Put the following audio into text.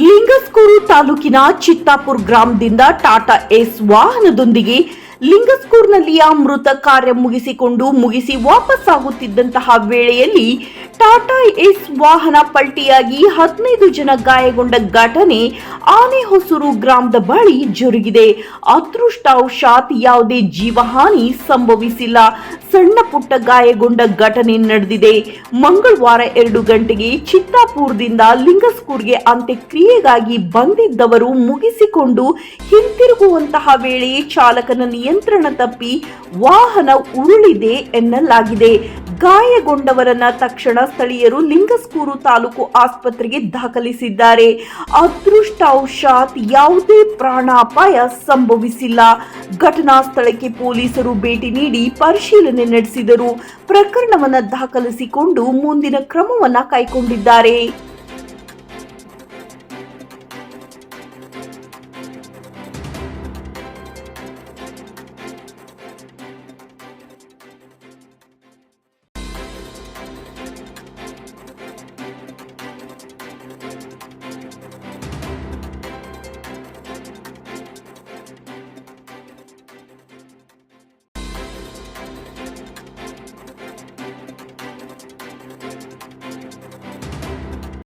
ಲಿಂಗಸ್ಕೂರು ತಾಲೂಕಿನ ಚಿತ್ತಾಪುರ ಗ್ರಾಮದಿಂದ ಟಾಟಾ ಏಸ್ ವಾಹನದೊಂದಿಗೆ ಲಿಂಗಸ್ಕೂರ್ನಲ್ಲಿಯ ಮೃತ ಕಾರ್ಯ ಮುಗಿಸಿ ವಾಪಸ್ಸಾಗುತ್ತಿದ್ದಂತಹ ವೇಳೆಯಲ್ಲಿ ಟಾಟಾ ಏಸ್ ವಾಹನ ಪಲ್ಟಿಯಾಗಿ 15 ಜನ ಗಾಯಗೊಂಡ ಘಟನೆ ಆನೆಹೊಸೂರು ಗ್ರಾಮದ ಬಳಿ ಜರುಗಿದೆ. ಅದೃಷ್ಟವಶಾತ್ ಯಾವುದೇ ಜೀವಹಾನಿ ಸಂಭವಿಸಿಲ್ಲ. ಸಣ್ಣ ಪುಟ್ಟ ಗಾಯಗೊಂಡ ಘಟನೆ ನಡೆದಿದೆ. ಮಂಗಳವಾರ 2 ಗಂಟೆಗೆ ಚಿತ್ತಾಪುರದಿಂದ ಲಿಂಗಸ್ಕೂರ್ಗೆ ಅಂತ್ಯಕ್ರಿಯೆಗಾಗಿ ಬಂದಿದ್ದವರು ಮುಗಿಸಿಕೊಂಡು ಹಿಂತಿರುಗುವಂತಹ ವೇಳೆ ಚಾಲಕನ ನಿಯಂತ್ರಣ ತಪ್ಪಿ ವಾಹನ ಉರುಳಿದೆ ಎನ್ನಲಾಗಿದೆ. ಗಾಯಗೊಂಡವರನ್ನ ತಕ್ಷಣ ಸ್ಥಳೀಯರು ಲಿಂಗಸ್ಕೂರು ತಾಲೂಕು ಆಸ್ಪತ್ರೆಗೆ ದಾಖಲಿಸಿದ್ದಾರೆ. ಅದೃಷ್ಟವಶಾತ್ ಯಾವುದೇ ಪ್ರಾಣಾಪಾಯ ಸಂಭವಿಸಿಲ್ಲ. ಘಟನಾ ಸ್ಥಳಕ್ಕೆ ಪೊಲೀಸರು ಭೇಟಿ ನೀಡಿ ಪರಿಶೀಲನೆ ನಡೆಸಿದರು. ಪ್ರಕರಣವನ್ನು ದಾಖಲಿಸಿಕೊಂಡು ಮುಂದಿನ ಕ್ರಮವನ್ನ ಕೈಗೊಂಡಿದ್ದಾರೆ.